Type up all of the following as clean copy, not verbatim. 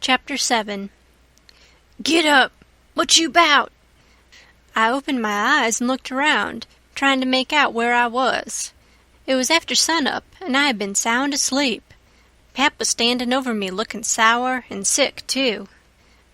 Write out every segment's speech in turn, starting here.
Chapter 7. "Get up! What you 'bout?" I opened my eyes and looked around, trying to make out where I was. It was after sunup, and I had been sound asleep. Pap was standing over me looking sour and sick, too.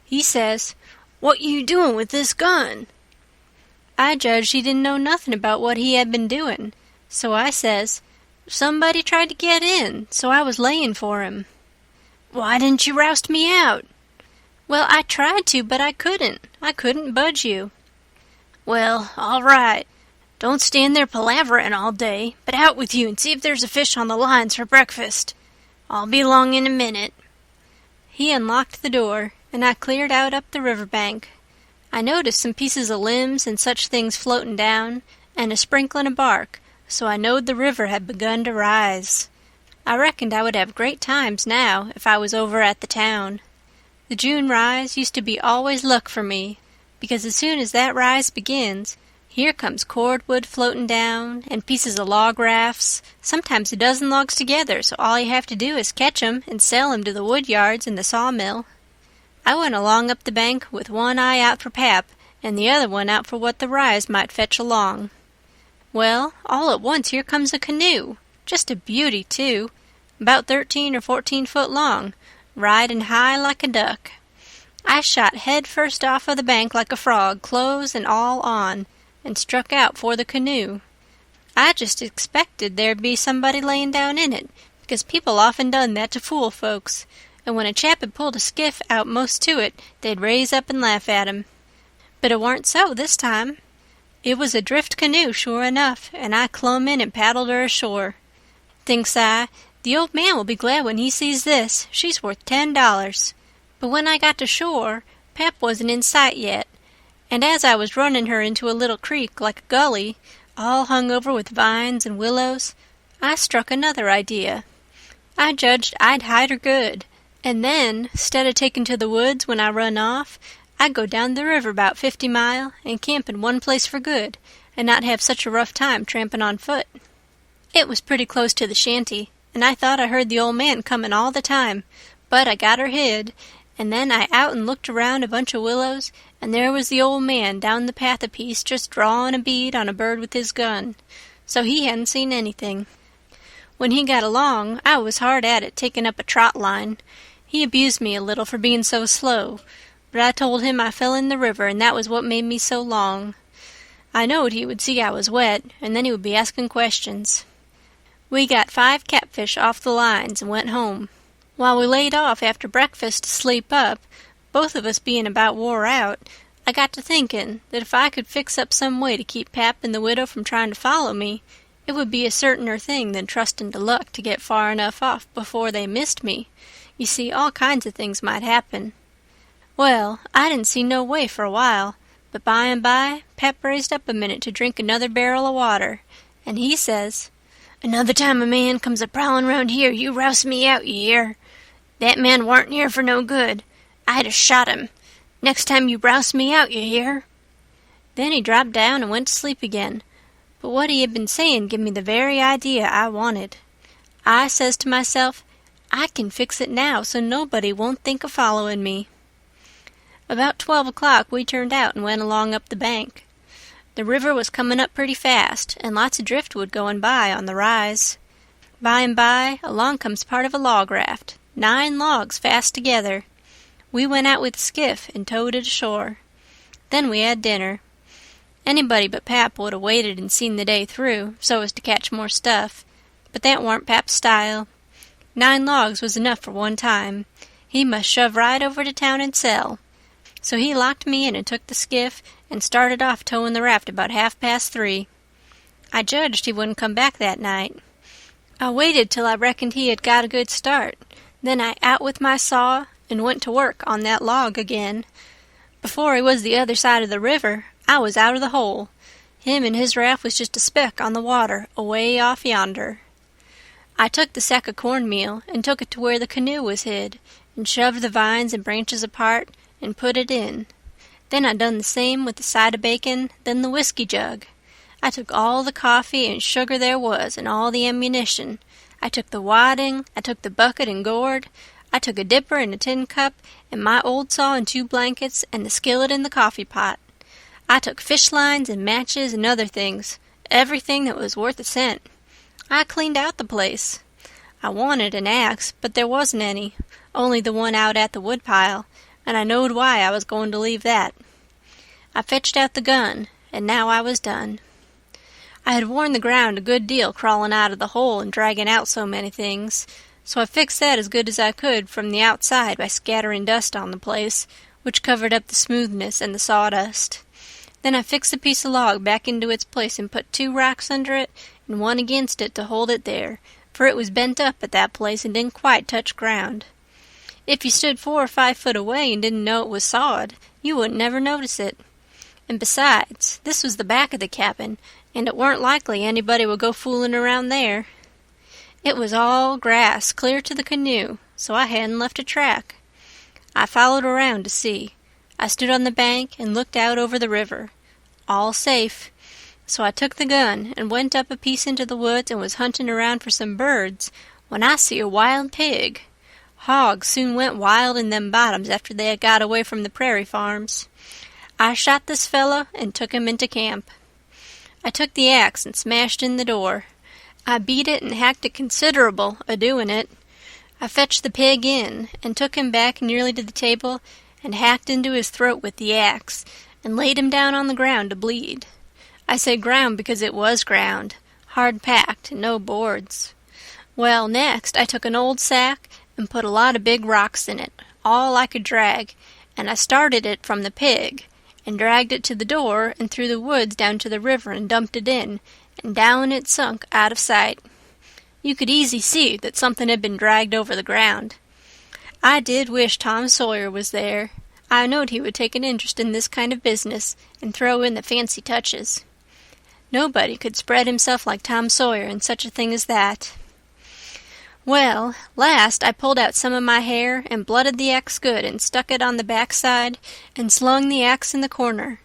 He says, "What you doing with this gun?" I judged he didn't know nothing about what he had been doing, so I says, "Somebody tried to get in, so I was laying for him." "Why didn't you roust me out?" "Well, I tried to, but I couldn't. I couldn't budge you." "Well, all right. Don't stand there palavering all day, but out with you and see if there's a fish on the lines for breakfast. I'll be along in a minute." He unlocked the door, and I cleared out up the river bank. I noticed some pieces of limbs and such things floating down, and a sprinkling of bark, so I knowed the river had begun to rise. I reckoned I would have great times now if I was over at the town. The June rise used to be always luck for me, because as soon as that rise begins, here comes cordwood floating down, and pieces of log rafts, sometimes a dozen logs together, so all you have to do is catch 'em and sell 'em to the wood yards and the sawmill. I went along up the bank with one eye out for Pap and the other one out for what the rise might fetch along. Well, all at once here comes a canoe, just a beauty, too, about 13 or 14 foot long, riding high like a duck. I shot head first off of the bank like a frog, clothes and all on, and struck out for the canoe. I just expected there'd be somebody layin' down in it, because people often done that to fool folks, and when a chap had pulled a skiff out most to it, they'd raise up and laugh at him. But it warn't so this time. It was a drift canoe, sure enough, and I clumb in and paddled her ashore. Thinks I, the old man will be glad when he sees this. She's worth $10. But when I got to shore, Pap wasn't in sight yet, and as I was running her into a little creek like a gully, all hung over with vines and willows, I struck another idea. I judged I'd hide her good, and then, 'stead of taking to the woods when I run off, I'd go down the river 'bout 50 mile and camp in one place for good, and not have such a rough time tramping on foot. It was pretty close to the shanty, and I thought I heard the old man comin' all the time, but I got her hid, and then I out and looked around a bunch of willows, and there was the old man down the path a piece just drawin' a bead on a bird with his gun, so he hadn't seen anything. When he got along, I was hard at it taking up a trot line. He abused me a little for being so slow, but I told him I fell in the river, and that was what made me so long. I knowed he would see I was wet, and then he would be asking questions. We got 5 catfish off the lines and went home. While we laid off after breakfast to sleep up, both of us being about wore out, I got to thinking that if I could fix up some way to keep Pap and the widow from trying to follow me, it would be a certainer thing than trusting to luck to get far enough off before they missed me. You see, all kinds of things might happen. Well, I didn't see no way for a while, but by and by Pap raised up a minute to drink another barrel of water, and he says, "Another time a man comes a-prowlin' round here, you rouse me out, you hear? That man warn't here for no good. I'd 'a' shot him. Next time you rouse me out, you hear?" Then he dropped down and went to sleep again, but what he had been saying give me the very idea I wanted. I says to myself, I can fix it now so nobody won't think of following me. About 12 o'clock we turned out and went along up the bank. The river was coming up pretty fast, and lots of driftwood going by on the rise. By and by, along comes part of a log raft, 9 logs fast together. We went out with the skiff and towed it ashore. Then we had dinner. Anybody but Pap would have waited and seen the day through, so as to catch more stuff, but that warn't Pap's style. 9 logs was enough for one time. He must shove right over to town and sell. So he locked me in and took the skiff and started off towing the raft about 3:30. I judged he wouldn't come back that night. I waited till I reckoned he had got a good start. Then I out with my saw and went to work on that log again. Before he was the other side of the river, I was out of the hole. Him and his raft was just a speck on the water away off yonder. I took the sack of cornmeal and took it to where the canoe was hid, and shoved the vines and branches apart and put it in. Then I done the same with the side of bacon, then the whiskey jug. I took all the coffee and sugar there was and all the ammunition. I took the wadding, I took the bucket and gourd. I took a dipper and a tin cup, and my old saw and 2 blankets, and the skillet and the coffee pot. I took fish lines and matches and other things, everything that was worth a cent. I cleaned out the place. I wanted an axe, but there wasn't any, only the one out at the woodpile, and I knowed why I was going to leave that. I fetched out the gun, and now I was done. I had worn the ground a good deal crawling out of the hole and dragging out so many things, so I fixed that as good as I could from the outside by scattering dust on the place, which covered up the smoothness and the sawdust. Then I fixed the piece of log back into its place and put 2 rocks under it and one against it to hold it there, for it was bent up at that place and didn't quite touch ground. If you stood 4 or 5 foot away and didn't know it was sawed, you wouldn't never notice it. And besides, this was the back of the cabin, and it weren't likely anybody would go fooling around there. It was all grass clear to the canoe, so I hadn't left a track. I followed around to see. I stood on the bank and looked out over the river. All safe. So I took the gun and went up a piece into the woods and was hunting around for some birds when I see a wild pig. Hogs soon went wild in them bottoms after they had got away from the prairie farms. I shot this fellow and took him into camp. I took the axe and smashed in the door. I beat it and hacked it considerable a-doing it. I fetched the pig in and took him back nearly to the table and hacked into his throat with the axe, and laid him down on the ground to bleed. I say ground because it was ground, hard-packed and no boards. Well, next I took an old sack and put a lot of big rocks in it, all I could drag, and I started it from the pig, and dragged it to the door and through the woods down to the river and dumped it in, and down it sunk out of sight. You could easy see that something had been dragged over the ground. I did wish Tom Sawyer was there. I knowed he would take an interest in this kind of business and throw in the fancy touches. Nobody could spread himself like Tom Sawyer in such a thing as that. Well, last I pulled out some of my hair and blooded the axe good and stuck it on the backside and slung the axe in the corner.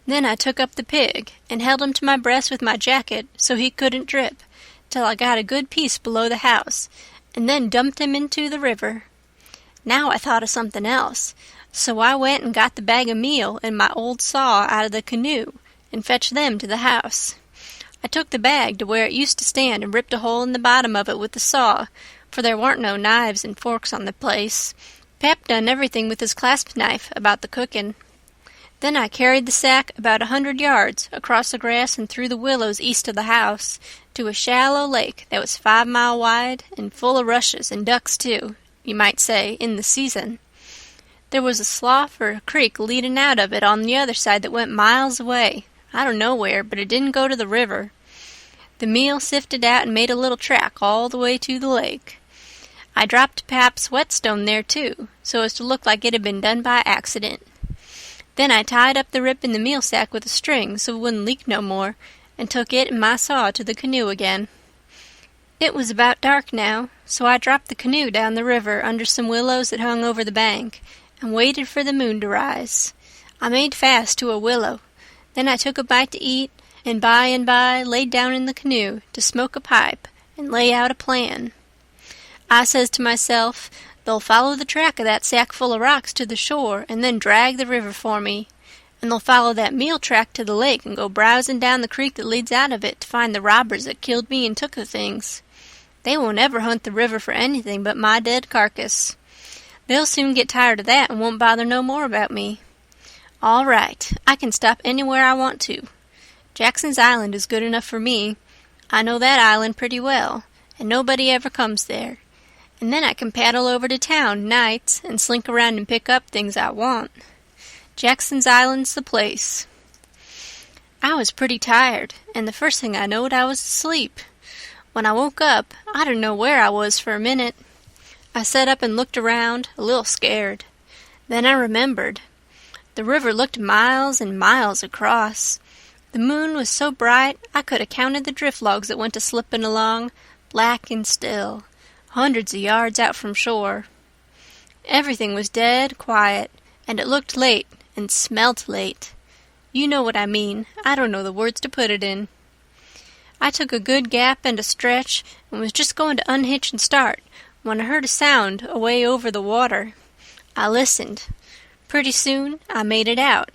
Then I took up the pig and held him to my breast with my jacket so he couldn't drip, till I got a good piece below the house, and then dumped him into the river. Now I thought of something else, so I went and got the bag of meal and my old saw out of the canoe and fetched them to the house. I took the bag to where it used to stand and ripped a hole in the bottom of it with the saw, for there warn't no knives and forks on the place. Pap done everything with his clasp knife about the cooking. Then I carried the sack about 100 yards across the grass and through the willows east of the house to a shallow lake that was 5 mile wide and full of rushes and ducks too, you might say, in the season. There was a slough or a creek leading out of it on the other side that went miles away. I don't know where, but it didn't go to the river. The meal sifted out and made a little track all the way to the lake. I dropped Pap's whetstone there, too, so as to look like it had been done by accident. Then I tied up the rip in the meal sack with a string so it wouldn't leak no more, and took it and my saw to the canoe again. It was about dark now, so I dropped the canoe down the river under some willows that hung over the bank, and waited for the moon to rise. I made fast to a willow. Then I took a bite to eat, and by laid down in the canoe to smoke a pipe and lay out a plan. I says to myself, they'll follow the track of that sack full of rocks to the shore and then drag the river for me, and they'll follow that meal track to the lake and go browsing down the creek that leads out of it to find the robbers that killed me and took the things. They won't ever hunt the river for anything but my dead carcass. They'll soon get tired of that and won't bother no more about me. All right, I can stop anywhere I want to. Jackson's Island is good enough for me. I know that island pretty well, and nobody ever comes there. And then I can paddle over to town nights and slink around and pick up things I want. Jackson's Island's the place. I was pretty tired, and the first thing I knowed I was asleep. When I woke up, I didn't know where I was for a minute. I sat up and looked around, a little scared. Then I remembered. The river looked miles and miles across. The moon was so bright I could have counted the drift logs that went a-slipping along, black and still, hundreds of yards out from shore. Everything was dead quiet, and it looked late and smelt late. You know what I mean. I don't know the words to put it in. I took a good gap and a stretch and was just going to unhitch and start when I heard a sound away over the water. I listened. Pretty soon I made it out.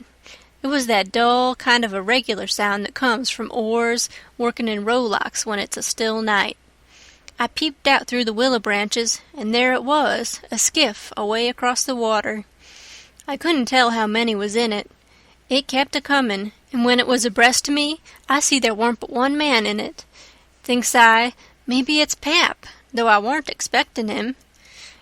It was that dull, kind of irregular sound that comes from oars working in rowlocks when it's a still night. I peeped out through the willow branches, and there it was, a skiff away across the water. I couldn't tell how many was in it. It kept a-comin', and when it was abreast of me, I see there warn't but one man in it. Thinks I, maybe it's Pap, though I warn't expectin' him.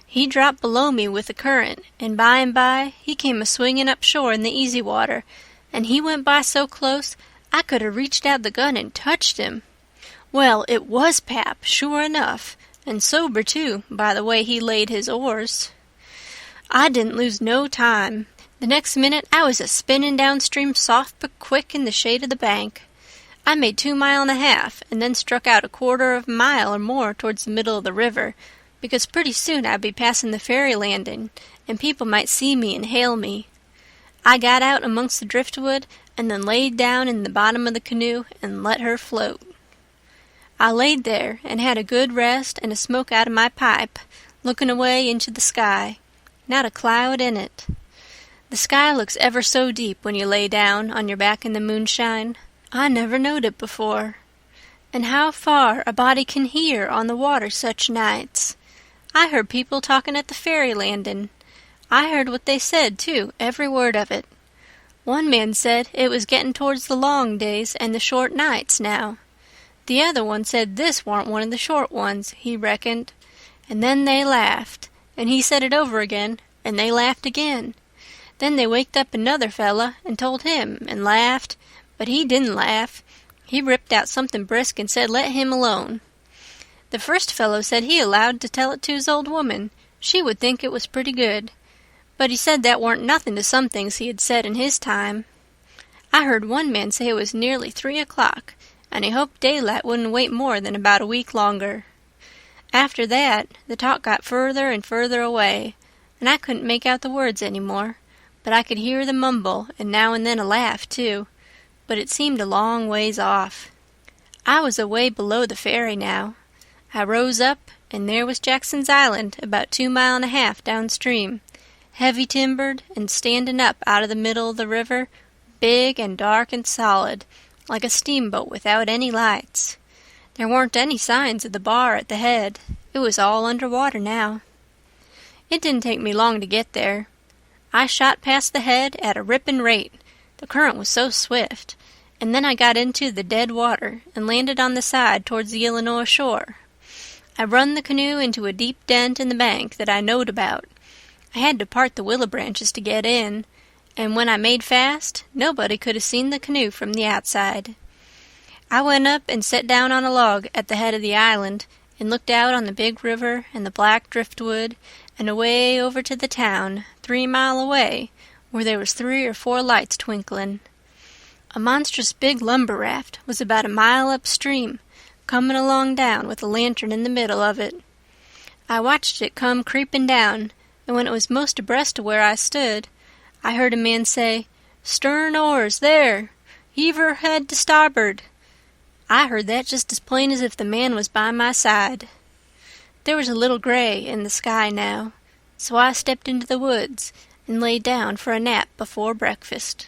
He dropped below me with the current, and by he came a-swinging up shore in the easy water, and he went by so close I could have reached out the gun and touched him. Well, it was Pap, sure enough, and sober, too, by the way he laid his oars. I didn't lose no time. The next minute I was a-spinning downstream soft but quick in the shade of the bank. I made 2 miles and a half, and then struck out 1/4 of a mile or more towards the middle of the river, because pretty soon I'd be passing the ferry landing, and people might see me and hail me. I got out amongst the driftwood, and then laid down in the bottom of the canoe and let her float. I laid there and had a good rest and a smoke out of my pipe, looking away into the sky. Not a cloud in it. The sky looks ever so deep when you lay down on your back in the moonshine. I never knowed it before. And how far a body can hear on the water such nights. I heard people talking at the ferry landing. I heard what they said, too, every word of it. One man said it was getting towards the long days and the short nights now. The other one said this warn't one of the short ones, he reckoned. And then they laughed, and he said it over again, and they laughed again. Then they waked up another fella and told him, and laughed, but he didn't laugh. He ripped out something brisk and said let him alone. The first fellow said he allowed to tell it to his old woman. She would think it was pretty good. But he said that warn't nothing to some things he had said in his time. I heard one man say it was nearly 3 o'clock, and he hoped daylight wouldn't wait more than about a week longer. After that, the talk got further and further away, and I couldn't make out the words any more, but I could hear the mumble and now and then a laugh, too, but it seemed a long ways off. I was away below the ferry now. I rose up, and there was Jackson's Island about 2 miles and a half downstream, heavy timbered and standing up out of the middle of the river, big and dark and solid, like a steamboat without any lights. There weren't any signs of the bar at the head. It was all under water now. It didn't take me long to get there. I shot past the head at a ripping rate. The current was so swift, and then I got into the dead water and landed on the side towards the Illinois shore. I run the canoe into a deep dent in the bank that I knowed about. I had to part the willow branches to get in, and when I made fast, nobody could have seen the canoe from the outside. I went up and set down on a log at the head of the island and looked out on the big river and the black driftwood and away over to the town, 3 mile away, where there was 3 or 4 lights twinkling. A monstrous big lumber raft was about a mile upstream, coming along down with a lantern in the middle of it. I watched it come creeping down, and when it was most abreast of where I stood, I heard a man say, "Stern oars, there! Heave her head to starboard." I heard that just as plain as if the man was by my side. There was a little gray in the sky now, so I stepped into the woods and lay down for a nap before breakfast.